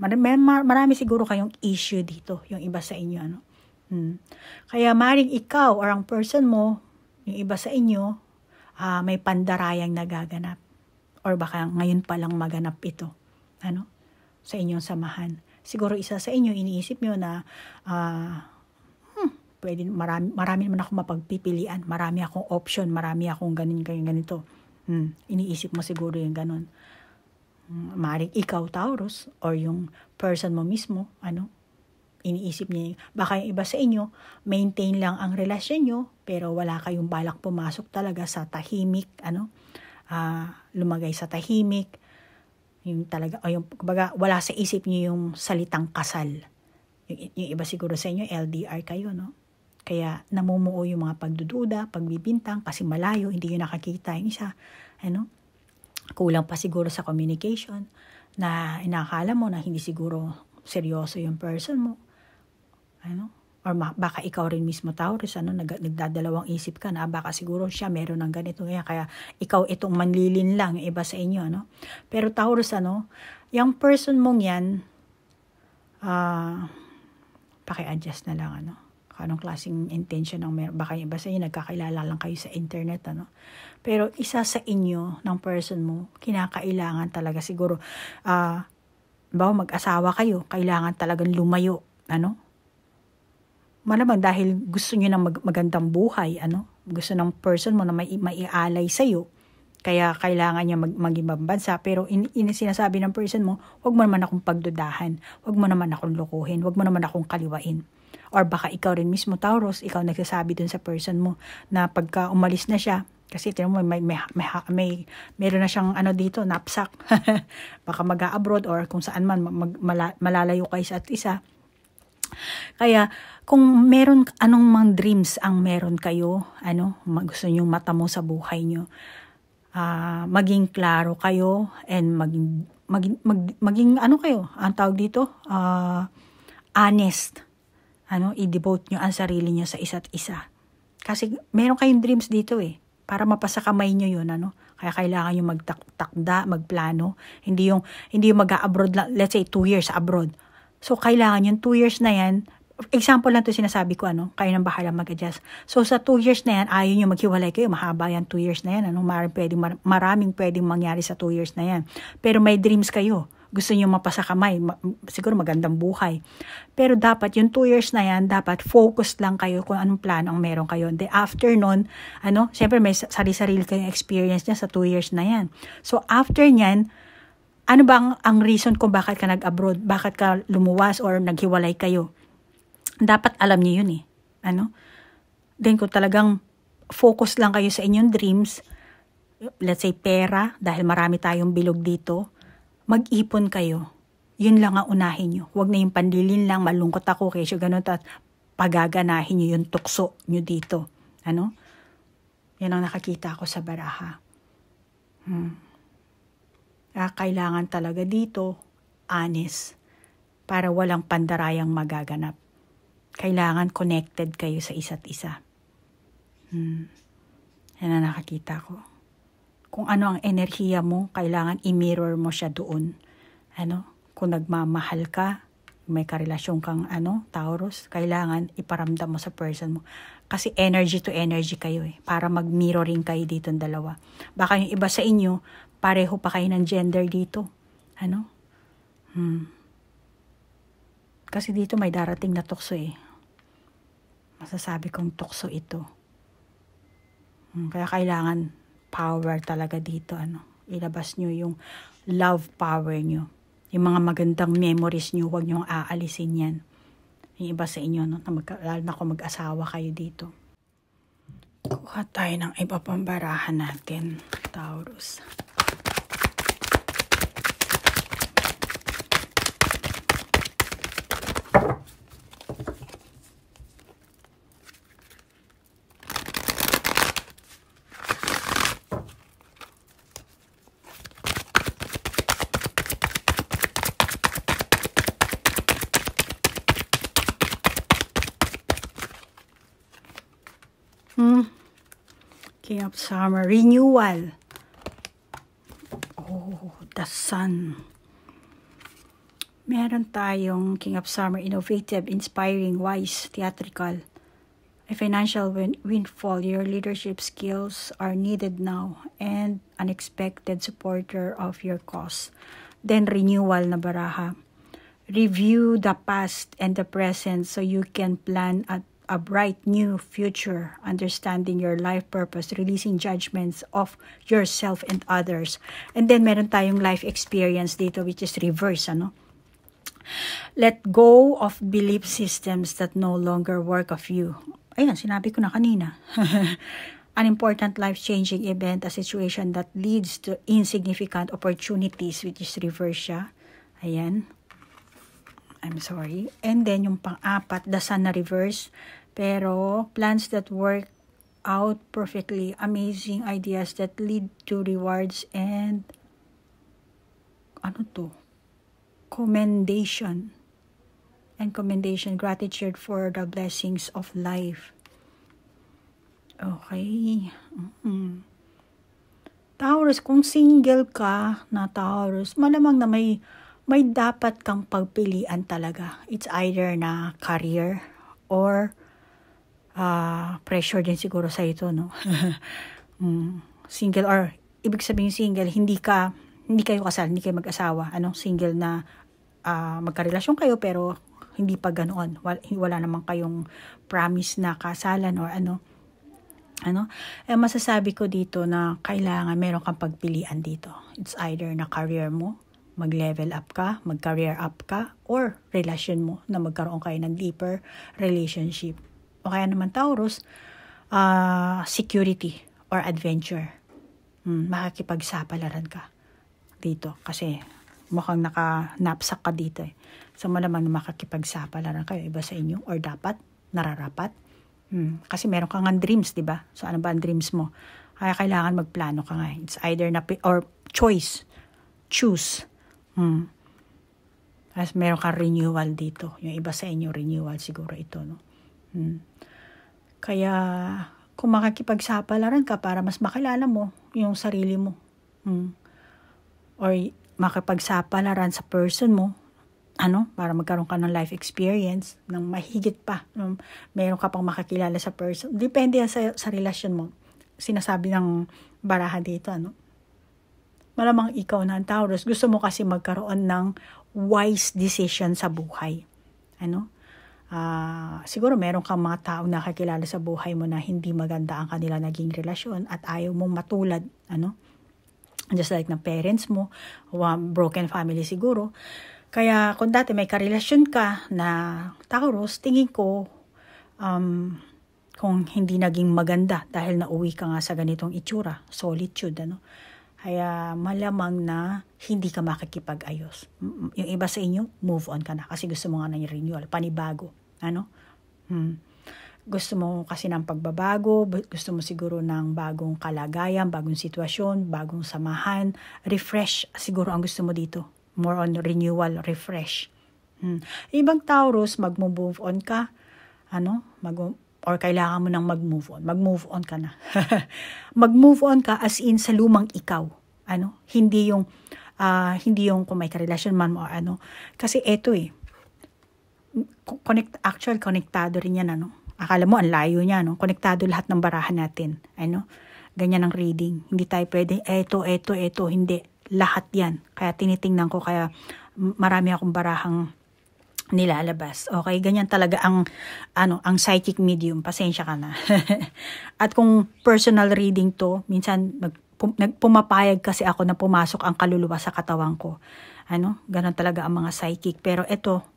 Marami siguro kayong issue dito, yung iba sa inyo. Kaya maring ikaw or ang person mo, yung iba sa inyo, may pandarayang nagaganap. Or baka ngayon pa lang maganap ito. Sa inyong samahan. Siguro isa sa inyo, iniisip nyo na, pwede, marami naman akong mapagpipilian, marami akong option, marami akong ganito. Iniisip mo siguro yung ganun. Maaaring ikaw, Taurus, or yung person mo mismo, iniisip niya, baka yung iba sa inyo, maintain lang ang relasyon nyo, pero wala kayong balak pumasok talaga sa tahimik, lumagay sa tahimik, yung talaga, o yung, kumbaga, wala sa isip niyo yung salitang kasal. Yung iba siguro sa inyo, LDR kayo, no? Kaya namumuo yung mga pagdududa, pagbibintang, kasi malayo, hindi nyo nakakita yung isa, kulang pa siguro sa communication, na inakala mo na hindi siguro seryoso yung person mo, or baka ikaw rin mismo, Taurus, nagdadalawang isip ka na baka siguro siya meron ng ganito, kaya ikaw itong manlilin lang, yung iba sa inyo, pero Taurus, yung person mong yan, paki-adjust na lang, anong klaseng intention ng meron, baka yung iba sa inyo, nagkakilala lang kayo sa internet, pero isa sa inyo, ng person mo, kinakailangan talaga siguro, mag-asawa kayo, kailangan talagang lumayo, malamang dahil gusto niyo ng magandang buhay, gusto ng person mo na maialay sa'yo, kaya kailangan niya mag-ibang bansa, pero sinasabi ng person mo, huwag mo naman akong pagdudahan, huwag mo naman akong lukuhin, huwag mo naman akong kaliwain. Or baka ikaw rin mismo, Taurus, ikaw nagsasabi dun sa person mo, na pagka umalis na siya, kasi tinan mo, meron na siyang dito, knapsack, baka mag-abroad or kung saan man, malalayo kayo sa at isa. Kaya, kung meron anong mga dreams ang meron kayo, gusto nyo matamo sa buhay nyo, maging klaro kayo, and maging kayo, ang tawag dito, honest, i-devote nyo ang sarili nyo sa isa't isa. Kasi meron kayong dreams dito para mapasa kamay nyo yun, kaya kailangan nyo magtakda, magplano, hindi yung mag-abroad, let's say 2 years abroad. So, kailangan yung 2 years na yan, example lang to sinasabi ko, kayo nang bahala mag-adjust. So, sa 2 years na yan, ayaw nyo maghiwalay kayo, mahaba yan 2 years na yan, maraming pwedeng mangyari sa 2 years na yan. Pero may dreams kayo, gusto nyo mapasa kamay, siguro magandang buhay. Pero dapat yung 2 years na yan, dapat focus lang kayo kung anong plano ang meron kayo. Then after nun, syempre may sarili-sarili kayong experience niya sa 2 years na yan. So, after nyan, ano ba ang reason kung bakit ka nag-abroad? Bakit ka lumuwas or naghiwalay kayo? Dapat alam niyo yun Then kung talagang focus lang kayo sa inyong dreams, let's say pera, dahil marami tayong bilog dito, mag-ipon kayo. Yun lang ang unahin nyo. Huwag na yung pandilin lang, malungkot ako, kesyo ganun, at pagaganahin nyo yung tukso nyo dito. Yan ang nakakita ko sa baraha. Kailangan talaga dito, honest, para walang pandarayang magaganap. Kailangan connected kayo sa isa't isa. Yan ang nakakita ko. Kung ano ang enerhiya mo, kailangan i-mirror mo siya doon. Kung nagmamahal ka, may karelasyon kang Taurus, kailangan iparamdam mo sa person mo. Kasi energy to energy kayo para mag-mirroring kayo dito ng dalawa. Baka yung iba sa inyo, pareho pa kayo ng gender dito. Kasi dito may darating na tukso Masasabi kong tukso ito. Kaya kailangan power talaga dito. Ilabas nyo yung love power nyo. Yung mga magandang memories nyo, huwag nyo aalisin yan. Yung iba sa inyo, lalo na kung mag-asawa kayo dito. Kuha tayo ng iba pang barahan natin, Taurus. King of Summer, renewal. Oh, the Sun. Meron tayong King of Summer, innovative, inspiring, wise, theatrical. A financial windfall, your leadership skills are needed now, and unexpected supporter of your cause. Then renewal na baraha. Review the past and the present so you can plan a bright new future, understanding your life purpose, releasing judgments of yourself and others. And then meron tayong life experience dito, which is reverse, ano? Let go of belief systems that no longer work of you. Ayan, sinabi ko na kanina. An important life-changing event, a situation that leads to insignificant opportunities, which is reverse siya. Ayan. I'm sorry. And then yung pang-apat, the sun na reverse. Pero plans that work out perfectly, amazing ideas that lead to rewards and commendation, gratitude for the blessings of life. Okay. Taurus, kung single ka na Taurus, malamang na may dapat kang pagpilian talaga. It's either na career or pressure din siguro sa ito, no? Single, or ibig sabihin single, hindi kayo kasal, hindi kayo mag-asawa. Single na magkarelasyon kayo pero hindi pa ganoon. Wala naman kayong promise na kasalan or masasabi ko dito na kailangan meron kang pagpilian dito. It's either na career mo, mag-level up ka, mag-career up ka, or relasyon mo na magkaroon kayo ng deeper relationship. O kaya naman Taurus, security or adventure. Makikipagsapalaran ka dito kasi mukhang naka-knapsack ka dito eh. So malamang makikipagsapalaran kayo, iba sa inyo, or dapat, nararapat. Kasi meron kang dreams, di ba? So ano ba ang dreams mo? Kaya kailangan magplano ka nga. It's either or choose. As meron kang renewal dito. Yung iba sa inyo, renewal siguro ito, no? Kaya kung makikipagsapalaran ka para mas makilala mo yung sarili mo. Or makipagsapalaran sa person mo, para magkaroon ka ng life experience ng mahigit pa. Meron ka pang makakilala sa person. Depende sa relasyon mo. Sinasabi ng baraha dito, malamang ikaw na ang Taurus, gusto mo kasi magkaroon ng wise decision sa buhay. Siguro meron kang mga tao na kakilala sa buhay mo na hindi maganda ang kanila naging relasyon at ayaw mong matulad, just like ng parents mo, broken family siguro. Kaya kung dati may karelasyon ka na Taurus, tingin ko kung hindi naging maganda dahil nauwi ka nga sa ganitong itsura, solitude, Kaya malamang na hindi ka makikipag-ayos. Yung iba sa inyo, move on ka na kasi gusto mo nga ng renewal, panibago. Gusto mo kasi ng pagbabago, gusto mo siguro ng bagong kalagayan, bagong sitwasyon, bagong samahan, refresh siguro ang gusto mo dito. More on renewal, refresh. Ibang Taurus, mag-move on ka, or kailangan mo nang mag-move on. Mag-move on ka na. Mag-move on ka as in sa lumang ikaw. Hindi yung kung may karelasyon man mo or Kasi eto konektado rin yan, Akala mo ang layo niya, Konektado lahat ng barahan natin. Ganyan ang reading. Hindi tayo pwede, eto, hindi. Lahat yan. Kaya tinitingnan ko, kaya marami akong barahang nilalabas. Okay, ganyan talaga ang psychic medium. Pasensya ka na. At kung personal reading to, minsan pumapayag kasi ako na pumasok ang kaluluwa sa katawan ko. Ganon talaga ang mga psychic. Pero ito,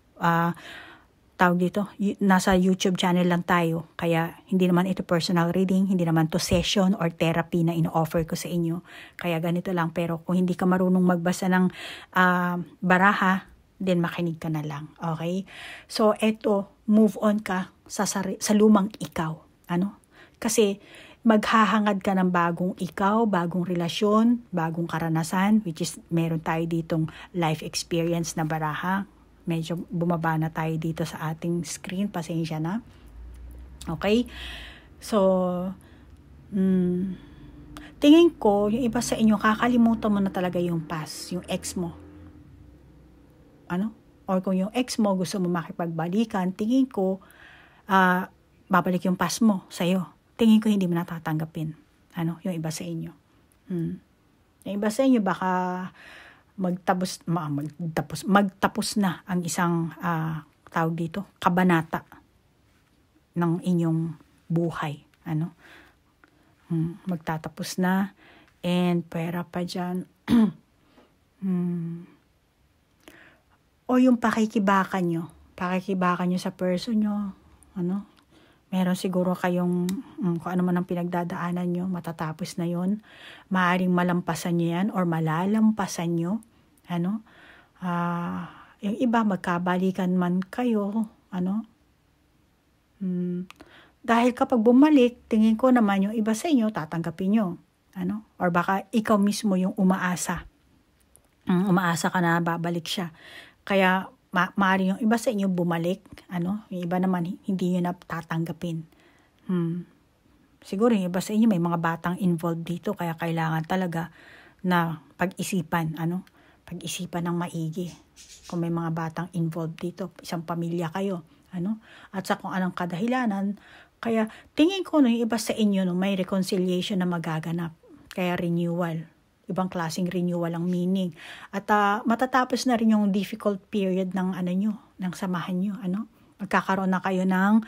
tawag dito, nasa YouTube channel lang tayo. Kaya hindi naman ito personal reading, hindi naman to session or therapy na ino-offer ko sa inyo. Kaya ganito lang. Pero kung hindi ka marunong magbasa ng baraha, then makinig ka na lang. Okay? So, eto, move on ka sa lumang ikaw. Kasi maghahangad ka ng bagong ikaw, bagong relasyon, bagong karanasan, which is meron tayo ditong life experience na baraha. Medyo bumaba na tayo dito sa ating screen. Pasensya na. Okay? So, tingin ko, yung iba sa inyo, kakalimutan mo na talaga yung past, yung ex mo. Or kung yung ex mo, gusto mo makipagbalikan, tingin ko, babalik yung past mo sa'yo. Tingin ko hindi mo natatanggapin. Yung iba sa inyo. Yung iba sa inyo, baka magtapos na ang isang tawag dito, kabanata ng inyong buhay. Magtatapos na. And pera pa dyan. O yung pakikibakan nyo sa person nyo, meron siguro kayong, kung ano man ang pinagdadaanan nyo, matatapos na yon. Maaring malampasan nyo yan, or malalampasan nyo, yung iba, magkabalikan man kayo, dahil kapag bumalik, tingin ko naman yung iba sa inyo, tatanggapin nyo, or baka ikaw mismo yung umaasa ka na babalik siya. Kaya, maaari yung iba sa inyo bumalik, yung iba naman hindi yun na tatanggapin. Siguro yung iba sa inyo may mga batang involved dito, kaya kailangan talaga na pag-isipan ng maigi. Kung may mga batang involved dito, isang pamilya kayo, at sa kung anong kadahilanan, kaya tingin ko yung iba sa inyo may reconciliation na magaganap, kaya renewal. Ibang klaseng renewal ang meaning. At matatapos na rin yung difficult period ng ng samahan nyo, Magkakaroon na kayo ng,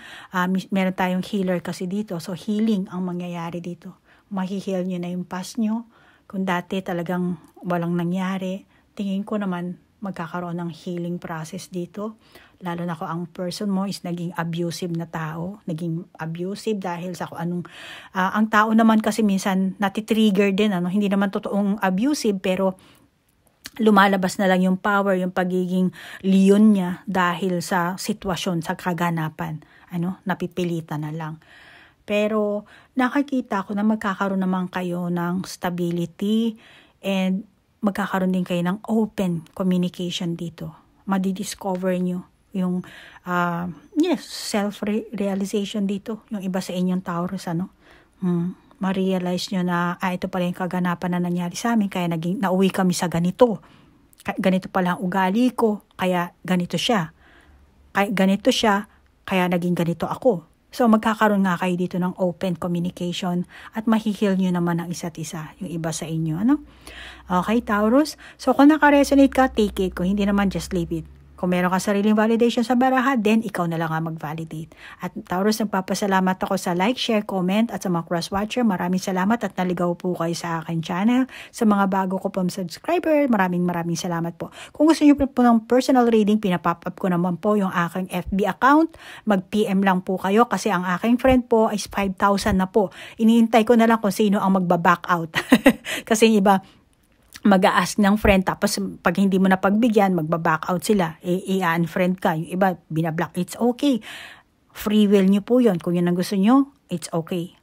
meron tayong healer kasi dito. So, healing ang mangyayari dito. Mahihil nyo na yung past nyo. Kung dati talagang walang nangyari, tingin ko naman magkakaroon ng healing process dito. Lalo na kung ang person mo is naging abusive na tao. Naging abusive dahil sa kung anong, ang tao naman kasi minsan natitrigger din, hindi naman totoong abusive, pero lumalabas na lang yung power, yung pagiging leon niya dahil sa sitwasyon, sa kaganapan. Napipilitan na lang. Pero nakikita ko na magkakaroon naman kayo ng stability and magkakaroon din kayo ng open communication dito. Madidiscover nyo yung self-realization dito. Yung iba sa inyong Taurus, ma-realize nyo na, ito pala yung kaganapan na nangyari sa amin, kaya nauwi kami sa ganito. Ganito pala ang ugali ko, kaya ganito siya. Kaya naging ganito ako. So, magkakaroon nga kayo dito ng open communication at mahihil nyo naman ang isa't isa, yung iba sa inyo. Okay, Taurus? So, kung naka-resonate ka, take it. Kung hindi naman, just leave it. Kung meron ka sariling validation sa baraha, then ikaw na lang ang mag-validate. At Taurus, nagpapasalamat ako sa like, share, comment at sa mga cross-watcher. Maraming salamat at naligaw po kayo sa akin channel. Sa mga bago ko pong subscriber, maraming salamat po. Kung gusto niyo po ng personal reading, pinapop up ko naman po yung aking FB account. Mag-PM lang po kayo kasi ang aking friend po is 5,000 na po. Iniintay ko na lang kung sino ang magba-back out. Kasi yung iba, mag-a-ask ng friend, tapos pag hindi mo na pagbigyan, magba-back out sila. I-unfriend ka. Yung iba, binablock. It's okay. Free will nyo po yun. Kung yun ang gusto nyo, it's okay.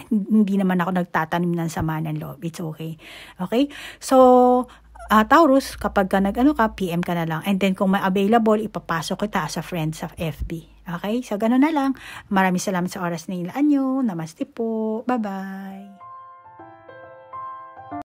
Hindi naman ako nagtatanim ng sama ng loob. It's okay. Okay? So, Taurus, kapag ka PM ka na lang. And then, kung may available, ipapasok kita sa friend sa FB. Okay? So, ganun na lang. Maraming salamat sa oras na ilaan nyo. Namaste po. Bye-bye.